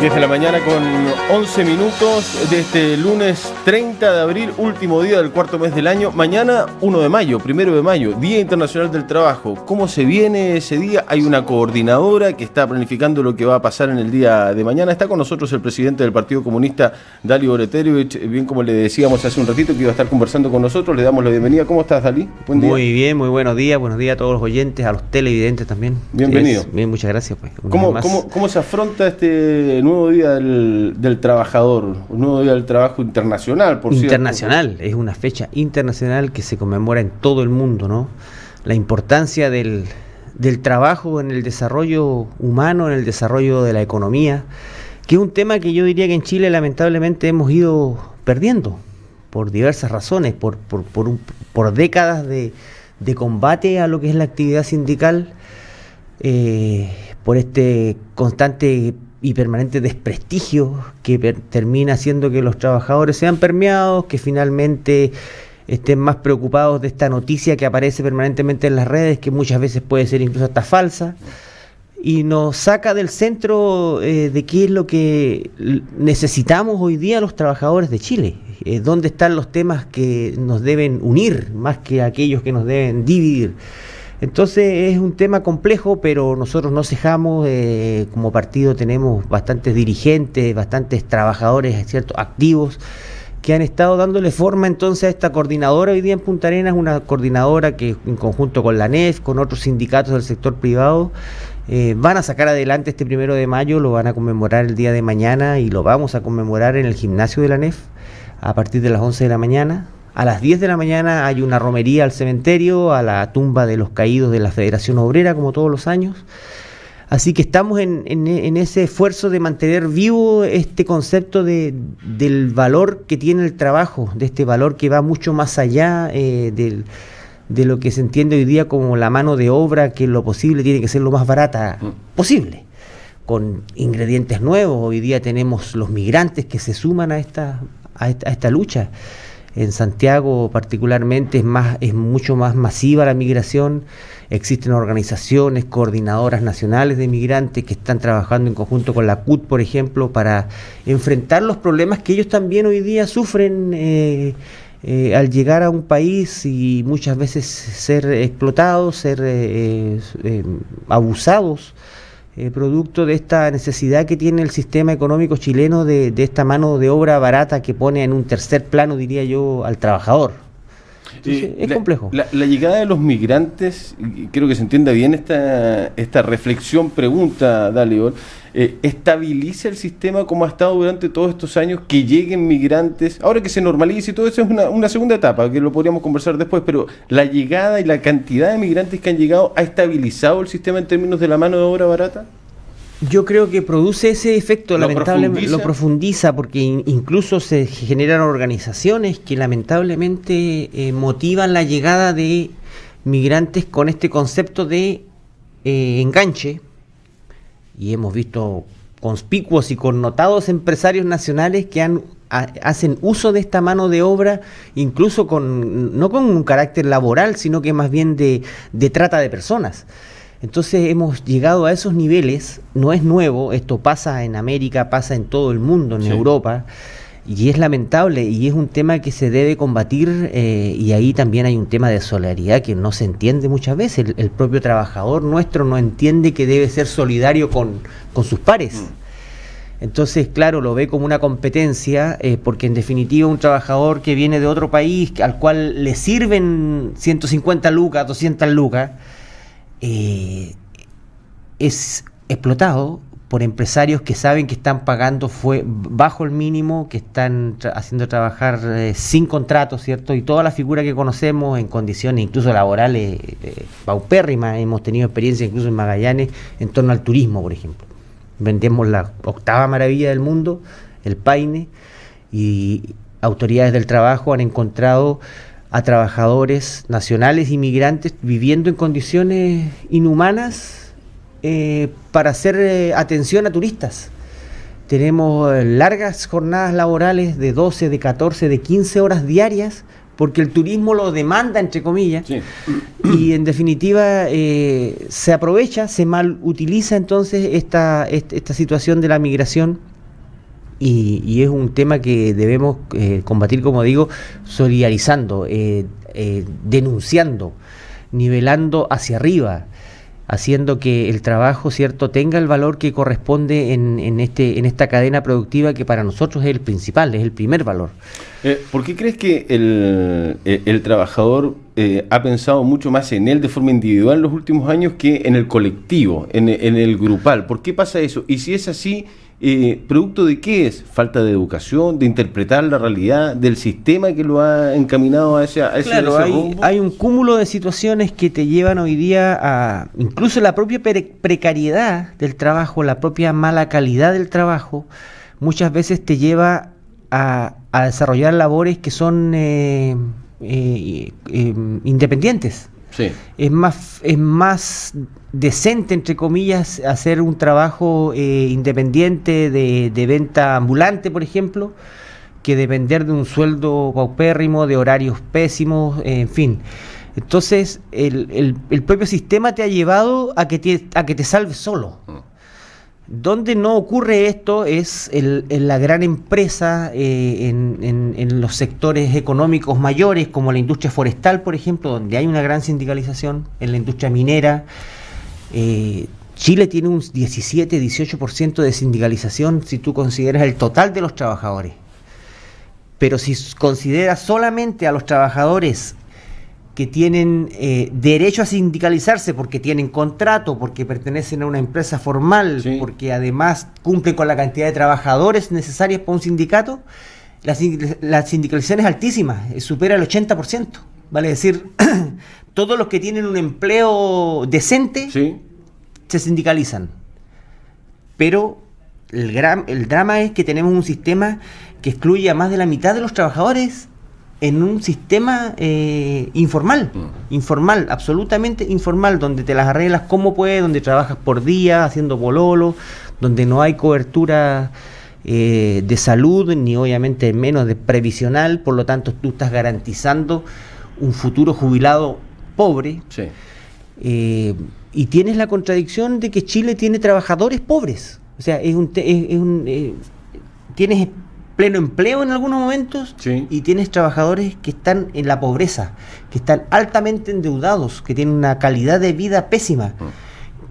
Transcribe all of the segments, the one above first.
10 de la mañana con 11 minutos de este lunes 30 de abril, último día del cuarto mes del año. Mañana 1 de mayo, 1 de mayo, Día Internacional del Trabajo. ¿Cómo se viene ese día? Hay una coordinadora que está planificando lo que va a pasar en el día de mañana. Está con nosotros el presidente del Partido Comunista, Dalio Oreteliovich. Bien, como le decíamos hace un ratito que iba a estar conversando con nosotros, le damos la bienvenida. ¿Cómo estás, Dalí? Buen día. Muy bien, muy buenos días a todos los oyentes, a los televidentes también. Bienvenido. Bien, muchas gracias. Pues. ¿Cómo se afronta este nuevo día del trabajador, un nuevo día del trabajo internacional, por cierto? Internacional, es una fecha internacional que se conmemora en todo el mundo, ¿no? La importancia del trabajo en el desarrollo humano, en el desarrollo de la economía, que es un tema que yo diría que en Chile lamentablemente hemos ido perdiendo por diversas razones, por décadas de combate a lo que es la actividad sindical, por este constante y permanente desprestigio que termina haciendo que los trabajadores sean permeados, que finalmente estén más preocupados de esta noticia que aparece permanentemente en las redes, que muchas veces puede ser incluso hasta falsa, y nos saca del centro de qué es lo que necesitamos hoy día los trabajadores de Chile, dónde están los temas que nos deben unir más que aquellos que nos deben dividir. Entonces es un tema complejo, pero nosotros no cejamos, como partido tenemos bastantes dirigentes, bastantes trabajadores, ¿cierto?, activos, que han estado dándole forma entonces a esta coordinadora hoy día en Punta Arenas, una coordinadora que en conjunto con la ANEF, con otros sindicatos del sector privado, van a sacar adelante este 1 de mayo, lo van a conmemorar el día de mañana y lo vamos a conmemorar en el gimnasio de la ANEF a partir de las 11 de la mañana. A las 10 de la mañana hay una romería al cementerio, a la tumba de los caídos de la Federación Obrera, como todos los años. Así que estamos en ese esfuerzo de mantener vivo este concepto del valor que tiene el trabajo, de este valor que va mucho más allá de lo que se entiende hoy día como la mano de obra, que en lo posible tiene que ser lo más barata posible, con ingredientes nuevos. Hoy día tenemos los migrantes que se suman a esta lucha. En Santiago particularmente es mucho más masiva la migración, existen organizaciones, coordinadoras nacionales de migrantes que están trabajando en conjunto con la CUT, por ejemplo, para enfrentar los problemas que ellos también hoy día sufren al llegar a un país y muchas veces ser explotados, ser abusados, producto de esta necesidad que tiene el sistema económico chileno de esta mano de obra barata que pone en un tercer plano, diría yo, al trabajador. Entonces, es complejo. La llegada de los migrantes, y creo que se entienda bien esta reflexión, pregunta, Dalio, ¿estabiliza el sistema como ha estado durante todos estos años, que lleguen migrantes? Ahora que se normalice y todo eso es una segunda etapa, que lo podríamos conversar después, pero la llegada y la cantidad de migrantes que han llegado, ¿ha estabilizado el sistema en términos de la mano de obra barata? Yo creo que produce ese efecto, lamentablemente lo profundiza, porque incluso se generan organizaciones que lamentablemente motivan la llegada de migrantes con este concepto de enganche, y hemos visto conspicuos y connotados empresarios nacionales que hacen uso de esta mano de obra, incluso no con un carácter laboral, sino que más bien de trata de personas. Entonces hemos llegado a esos niveles, no es nuevo, esto pasa en América, pasa en todo el mundo, en Europa, y es lamentable, y es un tema que se debe combatir, y ahí también hay un tema de solidaridad que no se entiende muchas veces. El propio trabajador nuestro no entiende que debe ser solidario con sus pares. Entonces, claro, lo ve como una competencia, porque en definitiva un trabajador que viene de otro país, al cual le sirven 150 lucas, 200 lucas, es explotado por empresarios que saben que están pagando bajo el mínimo, que están haciendo trabajar sin contrato, ¿cierto? Y toda la figura que conocemos en condiciones incluso laborales paupérrimas. Hemos tenido experiencia incluso en Magallanes en torno al turismo, por ejemplo. Vendemos la 8ª maravilla del mundo, el Paine, y autoridades del trabajo han encontrado a trabajadores nacionales y migrantes viviendo en condiciones inhumanas para hacer atención a turistas. Tenemos largas jornadas laborales de 12, de 14, de 15 horas diarias, porque el turismo lo demanda, entre comillas, y en definitiva se aprovecha, se mal utiliza entonces esta situación de la migración y es un tema que debemos combatir, como digo, solidarizando, denunciando, nivelando hacia arriba, haciendo que el trabajo, ¿cierto?, tenga el valor que corresponde en esta cadena productiva, que para nosotros es el principal, es el primer valor. ¿Por qué crees que el trabajador ha pensado mucho más en él de forma individual en los últimos años que en el colectivo, en el grupal? ¿Por qué pasa eso? Y si es así, ¿producto de qué es? ¿Falta de educación, de interpretar la realidad, del sistema que lo ha encaminado a ese rumbo? Hay un cúmulo de situaciones que te llevan hoy día a, incluso la propia precariedad del trabajo, la propia mala calidad del trabajo, muchas veces te lleva a desarrollar labores que son independientes. Sí. Es más decente, entre comillas, hacer un trabajo independiente de venta ambulante, por ejemplo, que depender de un sueldo paupérrimo, de horarios pésimos, en fin. Entonces, el propio sistema te ha llevado a que te salves solo. Donde no ocurre esto es en la gran empresa, en los sectores económicos mayores, como la industria forestal, por ejemplo, donde hay una gran sindicalización, en la industria minera. Chile tiene un 17-18% de sindicalización si tú consideras el total de los trabajadores. Pero si consideras solamente a los trabajadores que tienen derecho a sindicalizarse porque tienen contrato, porque pertenecen a una empresa formal, sí, porque además cumplen con la cantidad de trabajadores necesarias para un sindicato, la sindicalización es altísima, supera el 80%. Vale decir, todos los que tienen un empleo decente, sí, se sindicalizan. Pero el drama es que tenemos un sistema que excluye a más de la mitad de los trabajadores en un sistema informal, absolutamente informal, donde te las arreglas como puedes, donde trabajas por día haciendo pololo, donde no hay cobertura de salud, ni obviamente menos de previsional, por lo tanto tú estás garantizando un futuro jubilado pobre. Sí. Y tienes la contradicción de que Chile tiene trabajadores pobres, o sea, tienes pleno empleo en algunos momentos, sí, y tienes trabajadores que están en la pobreza, que están altamente endeudados, que tienen una calidad de vida pésima,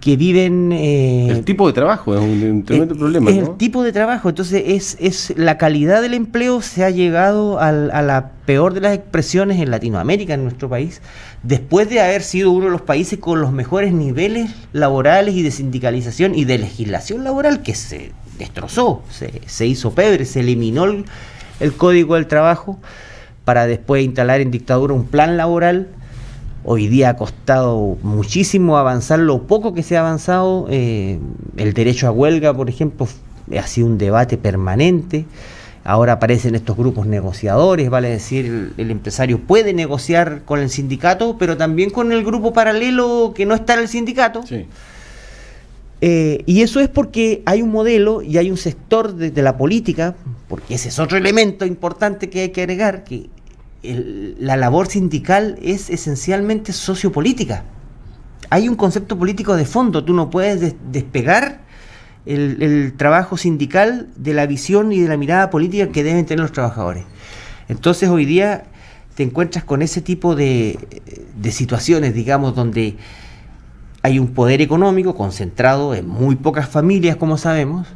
que viven... el tipo de trabajo es un tremendo problema, ¿no? El tipo de trabajo, entonces es la calidad del empleo se ha llegado a la peor de las expresiones en Latinoamérica, en nuestro país, después de haber sido uno de los países con los mejores niveles laborales y de sindicalización y de legislación laboral, que se destrozó, se hizo pebre, se eliminó el Código del Trabajo para después instalar en dictadura un plan laboral. Hoy día ha costado muchísimo avanzar lo poco que se ha avanzado. El derecho a huelga, por ejemplo, ha sido un debate permanente. Ahora aparecen estos grupos negociadores, vale decir, el empresario puede negociar con el sindicato, pero también con el grupo paralelo que no está en el sindicato. Sí. Y eso es porque hay un modelo y hay un sector de la política, porque ese es otro elemento importante que hay que agregar, que la labor sindical es esencialmente sociopolítica. Hay un concepto político de fondo, tú no puedes despegar el trabajo sindical de la visión y de la mirada política que deben tener los trabajadores. Entonces hoy día te encuentras con ese tipo de situaciones, digamos, donde hay un poder económico concentrado en muy pocas familias, como sabemos,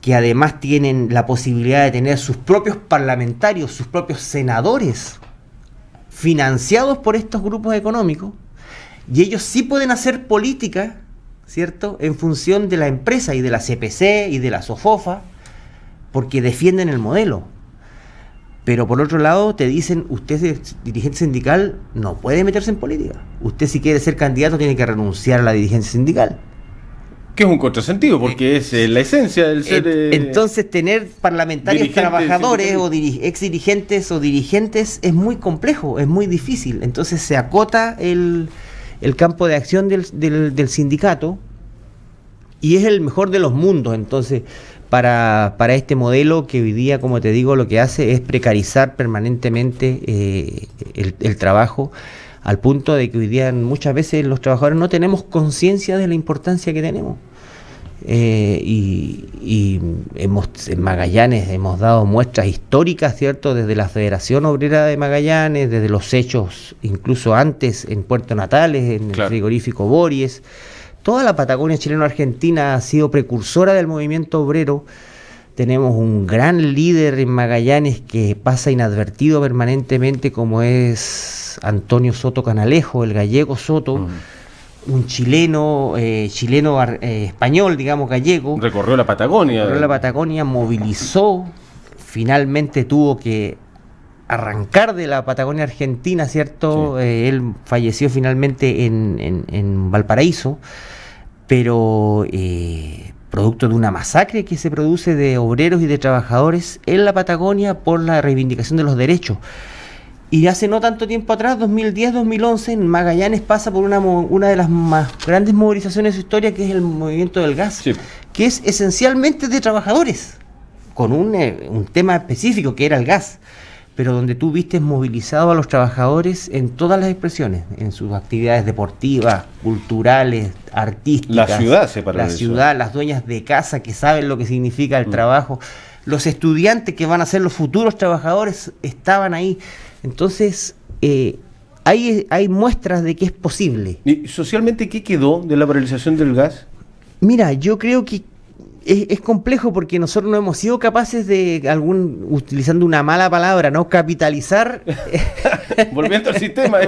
que además tienen la posibilidad de tener sus propios parlamentarios, sus propios senadores, financiados por estos grupos económicos, y ellos sí pueden hacer política, ¿cierto?, en función de la empresa y de la CPC y de la SOFOFA, porque defienden el modelo. Pero por otro lado te dicen, usted es dirigente sindical, no puede meterse en política. Usted, si quiere ser candidato, tiene que renunciar a la dirigencia sindical. Que es un contrasentido, porque es la esencia del ser... Entonces tener parlamentarios trabajadores o ex dirigentes o dirigentes es muy complejo, es muy difícil. Entonces se acota el campo de acción del sindicato, y es el mejor de los mundos. Entonces para este modelo que hoy día, como te digo, lo que hace es precarizar permanentemente el trabajo, al punto de que hoy día muchas veces los trabajadores no tenemos conciencia de la importancia que tenemos. y en Magallanes hemos dado muestras históricas, ¿cierto? Desde la Federación Obrera de Magallanes, desde los hechos incluso antes en Puerto Natales, en el frigorífico Bories. Toda la Patagonia chileno-argentina ha sido precursora del movimiento obrero. Tenemos un gran líder en Magallanes que pasa inadvertido permanentemente, como es Antonio Soto Canalejo, el gallego Soto, un chileno, español, digamos, gallego. Recorrió la Patagonia. Movilizó, finalmente tuvo que arrancar de la Patagonia Argentina, ¿cierto? Sí. Él falleció finalmente en Valparaíso, pero producto de una masacre que se produce de obreros y de trabajadores en la Patagonia por la reivindicación de los derechos. Y hace no tanto tiempo atrás, 2010-2011, en Magallanes pasa por una de las más grandes movilizaciones de su historia, que es el movimiento del gas, sí, que es esencialmente de trabajadores, con un tema específico que era el gas, pero donde tú viste movilizado a los trabajadores en todas las expresiones, en sus actividades deportivas, culturales, artísticas. La ciudad se paró. La ciudad, las dueñas de casa que saben lo que significa el trabajo, los estudiantes que van a ser los futuros trabajadores estaban ahí. Entonces, hay muestras de que es posible. ¿Y socialmente qué quedó de la paralización del gas? Mira, yo creo que es complejo porque nosotros no hemos sido capaces de, utilizando una mala palabra, ¿no? Capitalizar. Volviendo al sistema.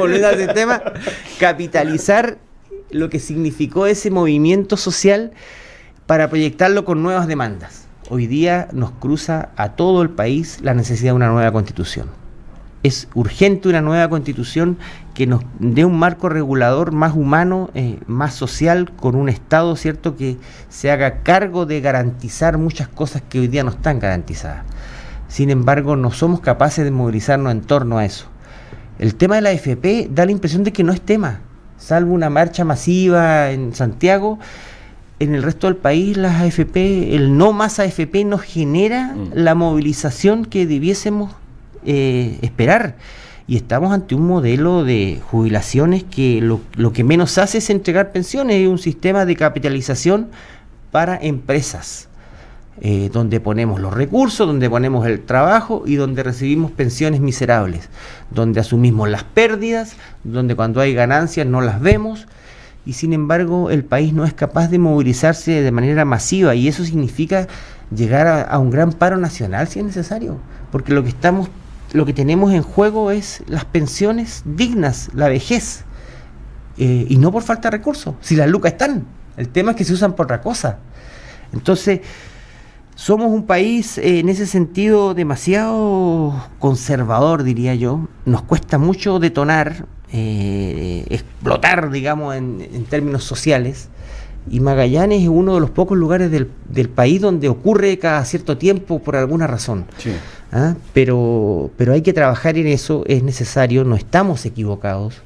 Capitalizar lo que significó ese movimiento social para proyectarlo con nuevas demandas. Hoy día nos cruza a todo el país la necesidad de una nueva constitución. Es urgente una nueva constitución que nos dé un marco regulador más humano, más social, con un Estado, ¿cierto?, que se haga cargo de garantizar muchas cosas que hoy día no están garantizadas. Sin embargo, no somos capaces de movilizarnos en torno a eso. El tema de la AFP da la impresión de que no es tema, salvo una marcha masiva en Santiago. En el resto del país, las AFP, el no más AFP nos genera la movilización que debiésemos esperar, y estamos ante un modelo de jubilaciones que lo que menos hace es entregar pensiones. Es un sistema de capitalización para empresas, donde ponemos los recursos, donde ponemos el trabajo y donde recibimos pensiones miserables, donde asumimos las pérdidas, donde cuando hay ganancias no las vemos, y sin embargo el país no es capaz de movilizarse de manera masiva, y eso significa llegar a un gran paro nacional si es necesario, porque lo que tenemos en juego es las pensiones dignas, la vejez, y no por falta de recursos. Si las lucas están, el tema es que se usan por otra cosa. Entonces, somos un país en ese sentido demasiado conservador, diría yo. Nos cuesta mucho detonar, explotar, digamos, en términos sociales. Y Magallanes es uno de los pocos lugares del país donde ocurre cada cierto tiempo por alguna razón. Sí. Pero hay que trabajar en eso, es necesario, no estamos equivocados.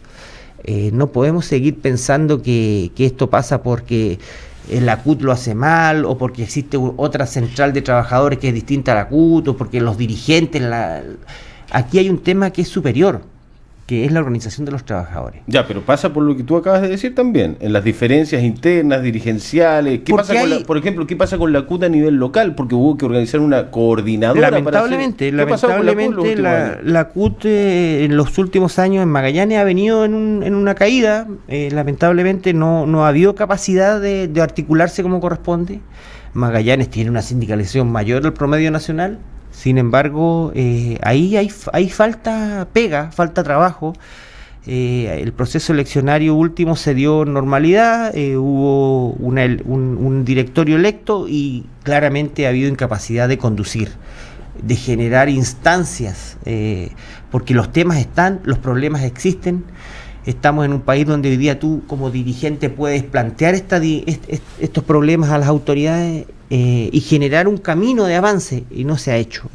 No podemos seguir pensando que esto pasa porque la CUT lo hace mal, o porque existe otra central de trabajadores que es distinta a la CUT, o porque los dirigentes... Aquí hay un tema que es superior, que es la organización de los trabajadores. Ya, pero pasa por lo que tú acabas de decir también, en las diferencias internas, dirigenciales. Por ejemplo, ¿qué pasa con la CUT a nivel local? Porque hubo que organizar una coordinadora. Lamentablemente, la CUT en los últimos años en Magallanes ha venido en una caída. Lamentablemente no ha habido capacidad de articularse como corresponde. Magallanes tiene una sindicalización mayor al promedio nacional. Sin embargo, ahí hay falta trabajo. El proceso eleccionario último se dio normalidad, hubo un directorio electo y claramente ha habido incapacidad de conducir, de generar instancias, porque los temas están, los problemas existen. Estamos en un país donde hoy día tú como dirigente puedes plantear estos problemas a las autoridades y generar un camino de avance, y no se ha hecho.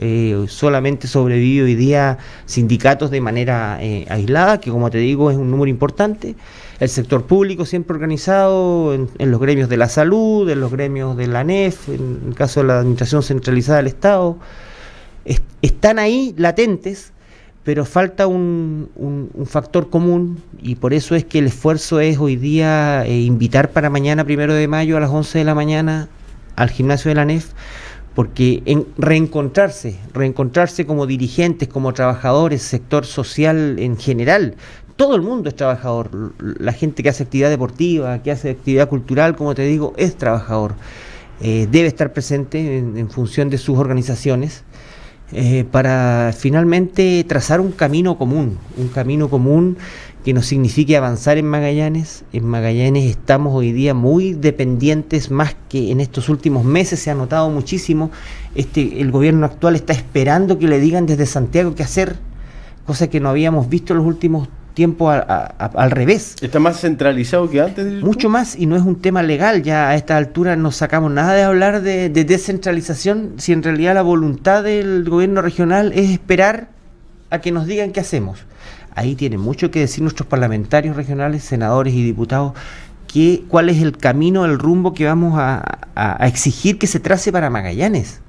Solamente sobrevive hoy día sindicatos de manera aislada, que como te digo es un número importante. El sector público siempre organizado en los gremios de la salud, en los gremios de la ANEF, en el caso de la Administración Centralizada del Estado, están ahí latentes, pero falta un factor común, y por eso es que el esfuerzo es hoy día invitar para mañana, 1 de mayo, a las 11 de la mañana, al gimnasio de la ANEF, porque en reencontrarse como dirigentes, como trabajadores, sector social en general. Todo el mundo es trabajador, la gente que hace actividad deportiva, que hace actividad cultural, como te digo, es trabajador. Debe estar presente en función de sus organizaciones para finalmente trazar un camino común que nos signifique avanzar en Magallanes. En Magallanes estamos hoy día muy dependientes, más que en estos últimos meses se ha notado muchísimo. El gobierno actual está esperando que le digan desde Santiago qué hacer, cosa que no habíamos visto en los últimos tiempos al revés. ¿Está más centralizado que antes? Mucho más, y no es un tema legal. Ya a esta altura no sacamos nada de hablar de descentralización, si en realidad la voluntad del gobierno regional es esperar a que nos digan qué hacemos. Ahí tienen mucho que decir nuestros parlamentarios regionales, senadores y diputados, cuál es el camino, el rumbo que vamos a exigir que se trace para Magallanes.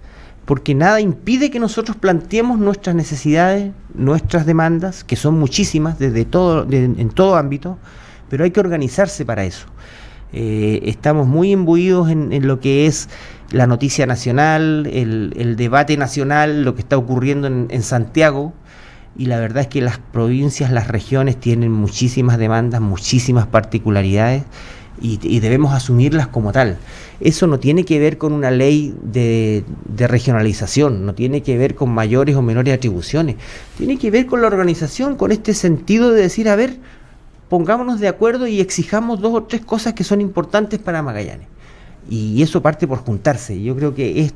Porque nada impide que nosotros planteemos nuestras necesidades, nuestras demandas, que son muchísimas en todo ámbito, pero hay que organizarse para eso. Estamos muy imbuidos en lo que es la noticia nacional, el debate nacional, lo que está ocurriendo en Santiago, y la verdad es que las provincias, las regiones tienen muchísimas demandas, muchísimas particularidades, y debemos asumirlas como tal. Eso no tiene que ver con una ley de regionalización, no tiene que ver con mayores o menores atribuciones, tiene que ver con la organización, con este sentido de decir, a ver, pongámonos de acuerdo y exijamos 2 o 3 cosas que son importantes para Magallanes. Y eso parte por juntarse. Yo creo que es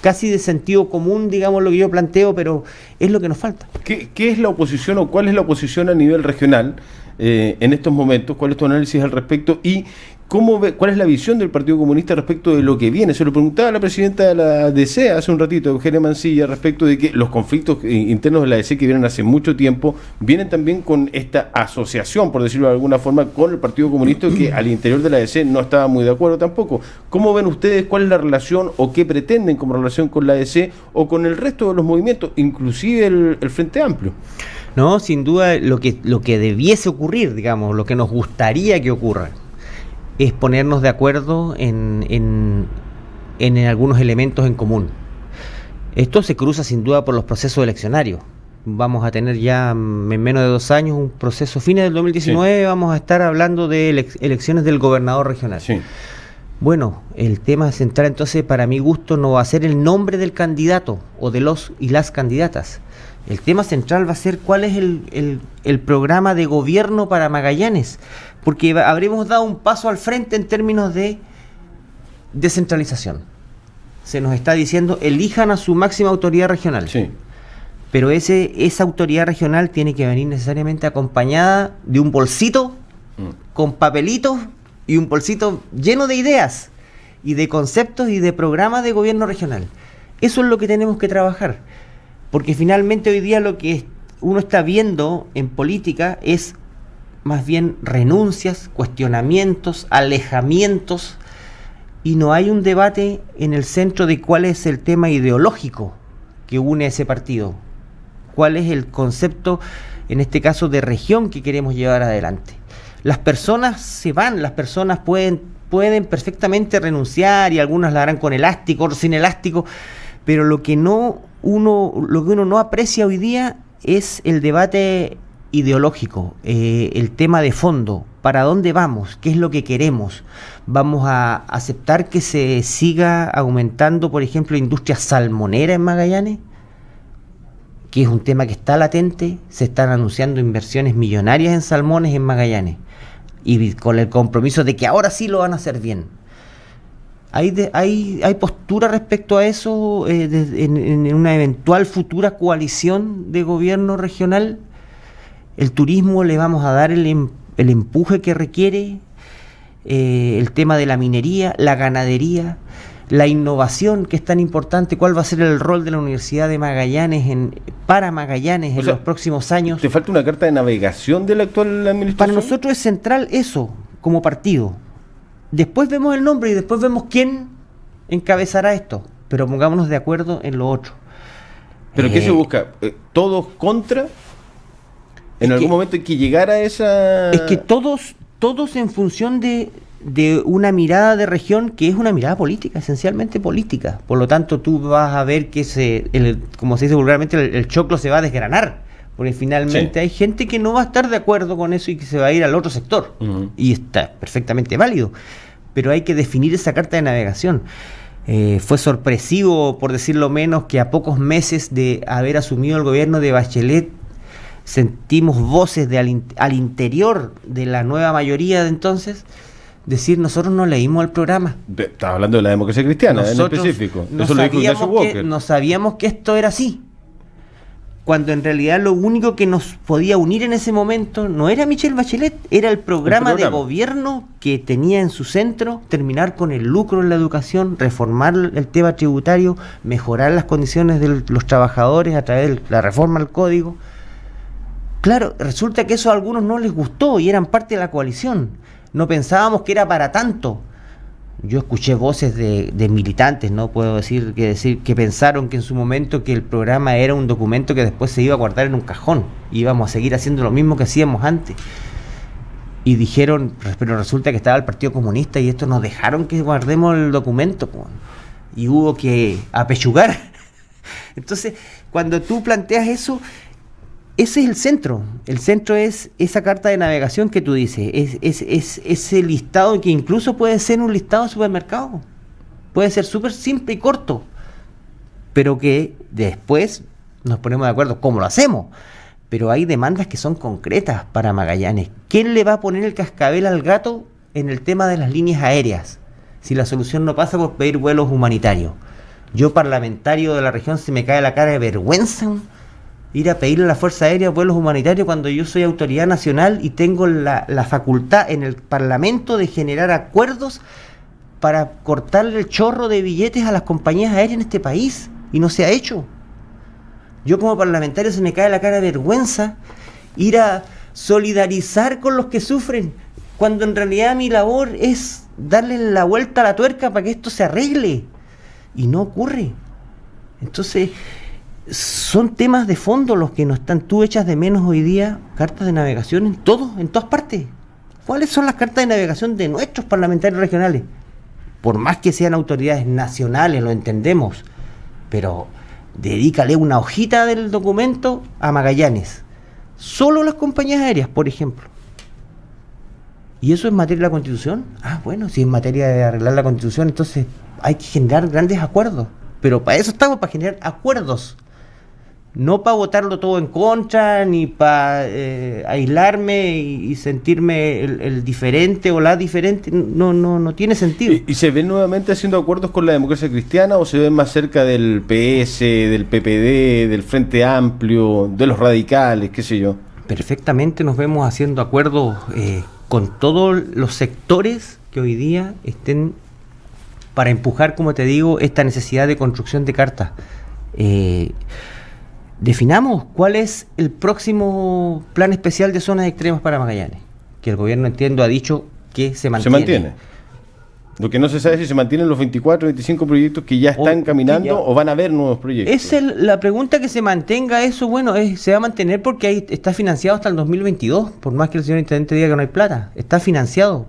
casi de sentido común, digamos, lo que yo planteo, pero es lo que nos falta. ¿Qué es la oposición o cuál es la oposición a nivel regional en estos momentos? ¿Cuál es tu análisis al respecto? Y ¿cuál es la visión del Partido Comunista respecto de lo que viene? Se lo preguntaba a la presidenta de la ADC hace un ratito, Eugenia Mancilla, respecto de que los conflictos internos de la ADC que vienen hace mucho tiempo, vienen también con esta asociación, por decirlo de alguna forma, con el Partido Comunista, que al interior de la ADC no estaba muy de acuerdo tampoco. ¿Cómo ven ustedes cuál es la relación o qué pretenden como relación con la ADC o con el resto de los movimientos, inclusive el Frente Amplio? No, sin duda lo que debiese ocurrir, digamos, lo que nos gustaría que ocurra, es ponernos de acuerdo en algunos elementos en común. Esto se cruza sin duda por los procesos eleccionarios. Vamos a tener ya en menos de 2 años un proceso, fines del 2019, sí. Vamos a estar hablando de elecciones del gobernador regional. Sí. Bueno, el tema central entonces, para mi gusto, no va a ser el nombre del candidato o de los y las candidatas. El tema central va a ser cuál es el programa de gobierno para Magallanes, porque habremos dado un paso al frente en términos de descentralización. Se nos está diciendo, elijan a su máxima autoridad regional. Sí. Pero esa autoridad regional tiene que venir necesariamente acompañada de un bolsito con papelitos y un bolsito lleno de ideas y de conceptos y de programas de gobierno regional. Eso es lo que tenemos que trabajar. Porque finalmente hoy día lo que uno está viendo en política es más bien renuncias, cuestionamientos, alejamientos, y no hay un debate en el centro de cuál es el tema ideológico que une a ese partido, cuál es el concepto, en este caso, de región que queremos llevar adelante. Las personas se van, las personas pueden perfectamente renunciar, y algunas la harán con elástico, otros sin elástico, pero lo que uno no aprecia hoy día es el debate ideológico, el tema de fondo, para dónde vamos, qué es lo que queremos. Vamos a aceptar que se siga aumentando, por ejemplo, la industria salmonera en Magallanes, que es un tema que está latente. Se están anunciando inversiones millonarias en salmones en Magallanes, y con el compromiso de que ahora sí lo van a hacer bien. ¿Hay postura respecto a eso en una eventual futura coalición de gobierno regional? ¿El turismo le vamos a dar el empuje que requiere? El tema de la minería, la ganadería, la innovación, que es tan importante. ¿Cuál va a ser el rol de la Universidad de Magallanes para Magallanes en los próximos años? ¿Te falta una carta de navegación de la actual administración? Para nosotros es central eso, como partido. Después vemos el nombre y después vemos quién encabezará esto, pero pongámonos de acuerdo en lo otro. ¿Pero qué se busca? ¿Todos contra? ¿En algún momento hay que llegar a esa...? Es que todos en función de de una mirada de región que es una mirada política, esencialmente política. Por lo tanto, tú vas a ver que como se dice vulgarmente, el choclo se va a desgranar, porque finalmente hay gente que no va a estar de acuerdo con eso y que se va a ir al otro sector. Y está perfectamente válido, pero hay que definir esa carta de navegación. Fue sorpresivo, por decirlo menos, que a pocos meses de haber asumido el gobierno de Bachelet sentimos voces al interior de la nueva mayoría de entonces decir: nosotros no leímos el programa. Estaba hablando de la democracia cristiana en específico. Eso lo dijo Ignacio Walker. No sabíamos que esto era así, cuando en realidad lo único que nos podía unir en ese momento no era Michelle Bachelet, era el programa de gobierno que tenía en su centro terminar con el lucro en la educación, reformar el tema tributario, mejorar las condiciones de los trabajadores a través de la reforma al código. Claro, resulta que eso a algunos no les gustó y eran parte de la coalición. No pensábamos que era para tanto. Yo escuché voces de militantes, no puedo decir que pensaron que en su momento que el programa era un documento que después se iba a guardar en un cajón. Íbamos a seguir haciendo lo mismo que hacíamos antes. Y dijeron, pero resulta que estaba el Partido Comunista y estos nos dejaron que guardemos el documento. Y hubo que apechugar. Entonces, cuando tú planteas eso, ese es el centro. El centro es esa carta de navegación que tú dices. Es ese listado que incluso puede ser un listado de supermercado. Puede ser súper simple y corto. Pero que después nos ponemos de acuerdo cómo lo hacemos. Pero hay demandas que son concretas para Magallanes. ¿Quién le va a poner el cascabel al gato en el tema de las líneas aéreas? Si la solución no pasa por pedir vuelos humanitarios. Yo, parlamentario de la región, se me cae la cara de vergüenza ir a pedirle a la Fuerza Aérea vuelos humanitarios cuando yo soy autoridad nacional y tengo la facultad en el Parlamento de generar acuerdos para cortarle el chorro de billetes a las compañías aéreas en este país, y no se ha hecho. Yo como parlamentario se me cae la cara de vergüenza ir a solidarizar con los que sufren, cuando en realidad mi labor es darle la vuelta a la tuerca para que esto se arregle, y no ocurre. Entonces, son temas de fondo los que no están. Tú echas de menos hoy día cartas de navegación en todas partes. ¿Cuáles son las cartas de navegación de nuestros parlamentarios regionales? Por más que sean autoridades nacionales, lo entendemos, pero dedícale una hojita del documento a Magallanes. Solo las compañías aéreas, por ejemplo. ¿Y eso es materia de la Constitución? Bueno, si es materia de arreglar la Constitución, entonces hay que generar grandes acuerdos. Pero para eso estamos, para generar acuerdos. No para votarlo todo en contra, ni para aislarme y sentirme el diferente o la diferente. No tiene sentido. ¿Y se ven nuevamente haciendo acuerdos con la democracia cristiana o se ven más cerca del PS, del PPD, del Frente Amplio, de los radicales, qué sé yo? Perfectamente nos vemos haciendo acuerdos con todos los sectores que hoy día estén para empujar, como te digo, esta necesidad de construcción de cartas. Definamos cuál es el próximo plan especial de zonas extremas para Magallanes, que el gobierno, entiendo, ha dicho que se mantiene. Se mantiene. Lo que no se sabe es si se mantienen los 24, 25 proyectos que ya están caminando o van a haber nuevos proyectos. La pregunta, que se mantenga eso. Bueno, se va a mantener porque ahí está financiado hasta el 2022, por más que el señor intendente diga que no hay plata. Está financiado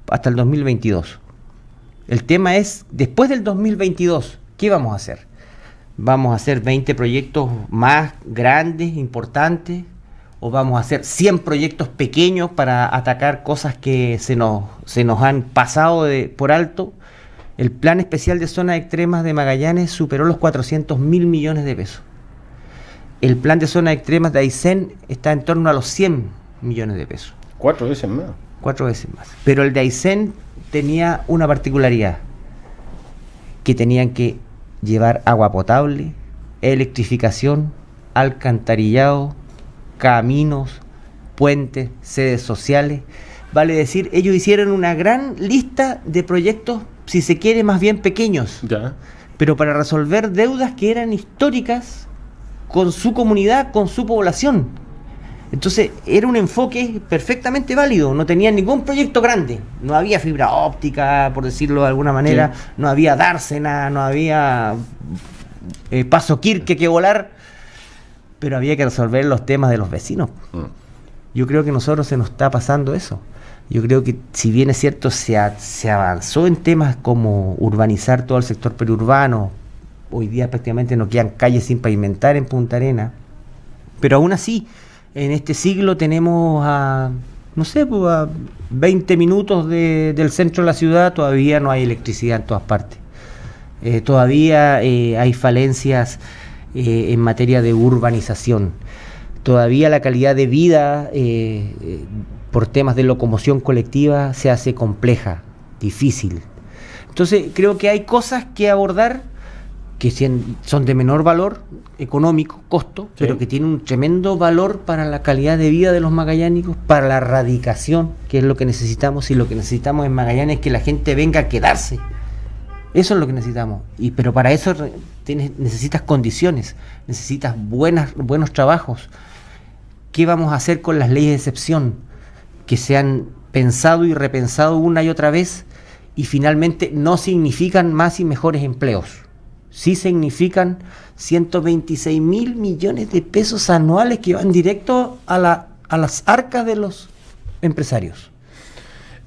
hasta el 2022. El tema es, después del 2022, ¿qué vamos a hacer? ¿Vamos a hacer 20 proyectos más grandes, importantes? ¿O vamos a hacer 100 proyectos pequeños para atacar cosas que se nos han pasado por alto? El plan especial de zonas extremas de Magallanes superó los 400.000 millones de pesos. El plan de zonas extremas de Aysén está en torno a los 100 millones de pesos. 4 veces más. 4 veces más. Pero el de Aysén tenía una particularidad, que tenían que llevar agua potable, electrificación, alcantarillado, caminos, puentes, sedes sociales. Vale decir, ellos hicieron una gran lista de proyectos, si se quiere, más bien pequeños, pero para resolver deudas que eran históricas con su comunidad, con su población. Entonces era un enfoque perfectamente válido. No tenían ningún proyecto grande, no había fibra óptica, por decirlo de alguna manera, no había dársena, no había paso Kirke que volar, pero había que resolver los temas de los vecinos. Yo creo que a nosotros se nos está pasando eso. Yo creo que, si bien es cierto, se avanzó en temas como urbanizar todo el sector periurbano. Hoy día prácticamente no quedan calles sin pavimentar en Punta Arenas, pero aún así, en este siglo tenemos a 20 minutos del centro de la ciudad, todavía no hay electricidad en todas partes. Todavía hay falencias en materia de urbanización. Todavía la calidad de vida por temas de locomoción colectiva se hace compleja, difícil. Entonces creo que hay cosas que abordar que son de menor valor económico, costo, sí, pero que tienen un tremendo valor para la calidad de vida de los magallánicos, para la radicación, que es lo que necesitamos, y lo que necesitamos en Magallanes es que la gente venga a quedarse. Eso es lo que necesitamos, pero para eso necesitas condiciones, necesitas buenos trabajos. ¿Qué vamos a hacer con las leyes de excepción que se han pensado y repensado una y otra vez y finalmente no significan más y mejores empleos? Sí significan 126.000 millones de pesos anuales que van directo a las arcas de los empresarios.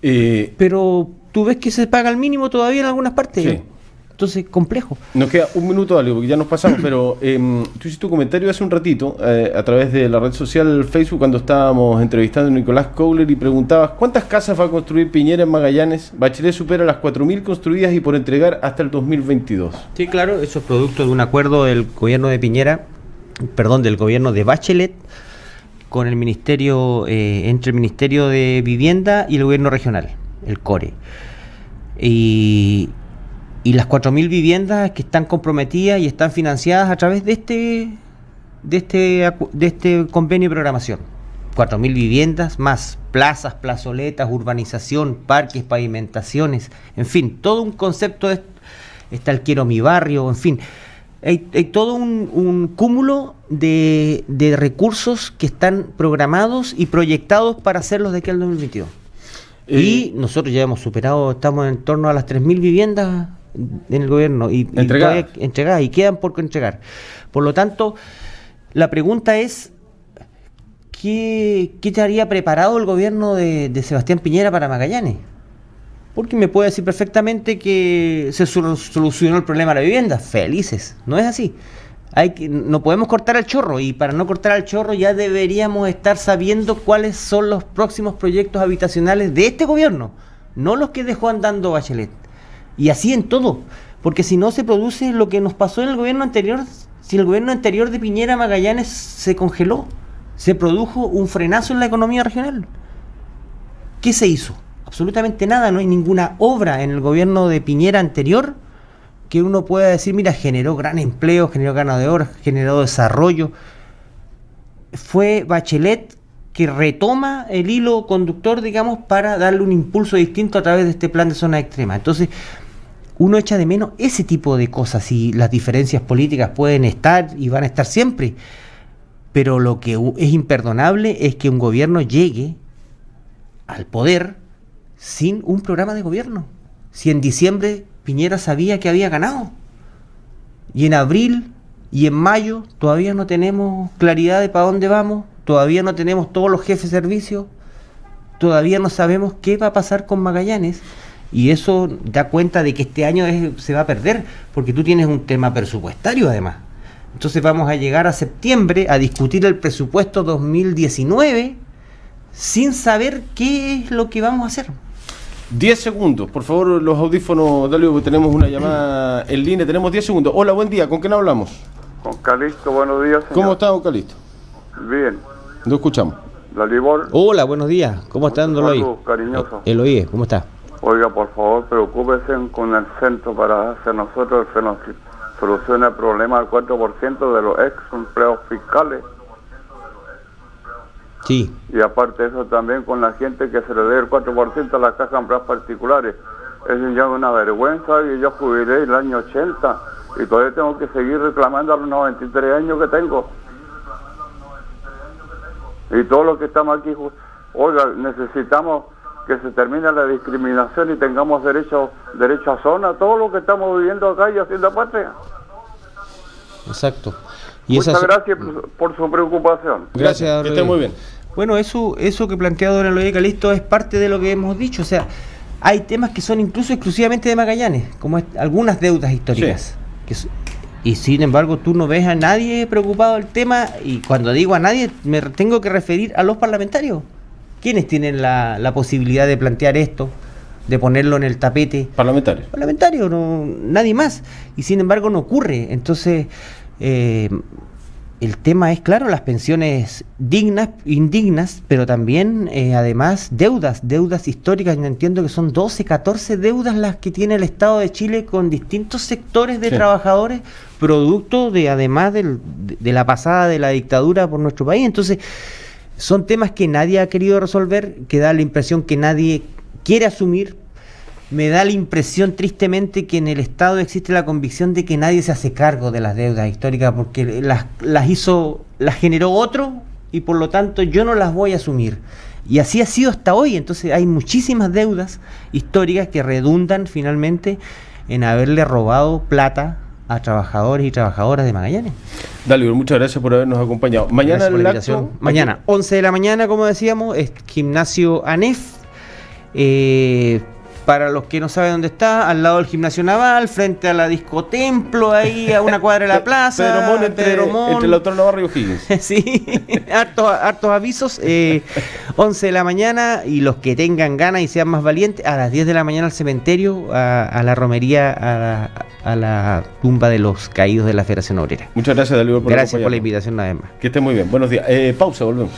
Pero tú ves que se paga el mínimo todavía en algunas partes. Sí. Entonces, complejo. Nos queda un minuto algo, porque ya nos pasamos, pero tú hiciste un comentario hace un ratito a través de la red social Facebook cuando estábamos entrevistando a Nicolás Kohler y preguntabas ¿cuántas casas va a construir Piñera en Magallanes? Bachelet supera las 4.000 construidas y por entregar hasta el 2022. Sí, claro, eso es producto de un acuerdo del gobierno de del gobierno de Bachelet con el ministerio, entre el Ministerio de Vivienda y el gobierno regional, el CORE. Y las 4.000 viviendas que están comprometidas y están financiadas a través de este convenio de programación. 4.000 viviendas más plazas, plazoletas, urbanización, parques, pavimentaciones, en fin, todo un concepto. Está el Quiero Mi Barrio, en fin. Hay todo un cúmulo de recursos que están programados y proyectados para hacerlos de aquí al 2022. Y nosotros ya hemos superado, estamos en torno a las 3.000 viviendas en el gobierno y entregadas y quedan por entregar. Por lo tanto, la pregunta es ¿qué te haría preparado el gobierno de Sebastián Piñera para Magallanes? Porque me puede decir perfectamente que se solucionó el problema de la vivienda. Felices, no es así. No podemos cortar el chorro, y para no cortar el chorro ya deberíamos estar sabiendo cuáles son los próximos proyectos habitacionales de este gobierno, no los que dejó andando Bachelet. Y así en todo, porque si no se produce lo que nos pasó en el gobierno anterior. Si el gobierno anterior de Piñera Magallanes se congeló, se produjo un frenazo en la economía regional. ¿Qué se hizo? Absolutamente nada. No hay ninguna obra en el gobierno de Piñera anterior que uno pueda decir, mira, generó gran empleo, generó ganas de horas, generó desarrollo. Fue Bachelet que retoma el hilo conductor, digamos, para darle un impulso distinto a través de este plan de zona extrema. Entonces, uno echa de menos ese tipo de cosas, y las diferencias políticas pueden estar y van a estar siempre, pero lo que es imperdonable es que un gobierno llegue al poder sin un programa de gobierno. Si en diciembre Piñera sabía que había ganado, y en abril y en mayo todavía no tenemos claridad de para dónde vamos, todavía no tenemos todos los jefes de servicio, todavía no sabemos qué va a pasar con Magallanes, y eso da cuenta de que este año se va a perder, porque tú tienes un tema presupuestario además. Entonces vamos a llegar a septiembre a discutir el presupuesto 2019 sin saber qué es lo que vamos a hacer. 10 segundos, por favor, los audífonos, dale, porque tenemos una llamada en línea, tenemos 10 segundos. Hola, buen día, ¿con quién hablamos? Con Calixto, buenos días, señor. ¿Cómo está, don Calixto? Bien. Lo escuchamos. Dalibor. Hola, buenos días, ¿cómo está, don Eloy? Cariñoso. Eloy, ¿cómo está? Oiga, por favor, preocúpese con el centro para hacer nosotros se nos solucione el problema del 4% de los ex empleados fiscales. Sí. Y aparte de eso, también con la gente que se le dé el 4% a las cajas de empleados particulares. Eso ya es una vergüenza, y yo jubilé en el año 80 y todavía tengo que seguir reclamando a los 93 años que tengo. Y todos los que estamos aquí, oiga, necesitamos que se termine la discriminación y tengamos derecho a zona, todo lo que estamos viviendo acá y haciendo patria. Exacto. Y muchas gracias por su preocupación. Gracias, que esté muy bien. Bueno, eso que plantea don Eloy Calisto es parte de lo que hemos dicho. O sea, hay temas que son incluso exclusivamente de Magallanes, como algunas deudas históricas. Sí. Y sin embargo, tú no ves a nadie preocupado del tema, y cuando digo a nadie, me tengo que referir a los parlamentarios. ¿Quiénes tienen la posibilidad de plantear esto, de ponerlo en el tapete? Parlamentarios, no, nadie más. Y sin embargo no ocurre. Entonces, el tema es, claro, las pensiones indignas, pero también, además, deudas históricas. Yo entiendo que son 12, 14 deudas las que tiene el Estado de Chile con distintos sectores de trabajadores, producto además de la pasada de la dictadura por nuestro país. Entonces, son temas que nadie ha querido resolver, que da la impresión que nadie quiere asumir. Me da la impresión, tristemente, que en el Estado existe la convicción de que nadie se hace cargo de las deudas históricas porque las generó otro, y por lo tanto yo no las voy a asumir. Y así ha sido hasta hoy. Entonces hay muchísimas deudas históricas que redundan finalmente en haberle robado plata a trabajadores y trabajadoras de Magallanes. Dale, muchas gracias por habernos acompañado. Mañana el acto. Mañana, 11 de la mañana, como decíamos, es Gimnasio ANEF. Para los que no saben dónde está, al lado del Gimnasio Naval, frente a la Disco Templo, ahí a una cuadra de la plaza. Pedro Montt, entre el Autónomo Navarro y O'Higgins. Sí, hartos avisos. 11 de la mañana, y los que tengan ganas y sean más valientes, a las 10 de la mañana al cementerio, a la romería, a la tumba de los caídos de la Federación Obrera. Muchas gracias, Dalibor, por la invitación, una vez más. Que esté muy bien. Buenos días. Pausa, volvemos.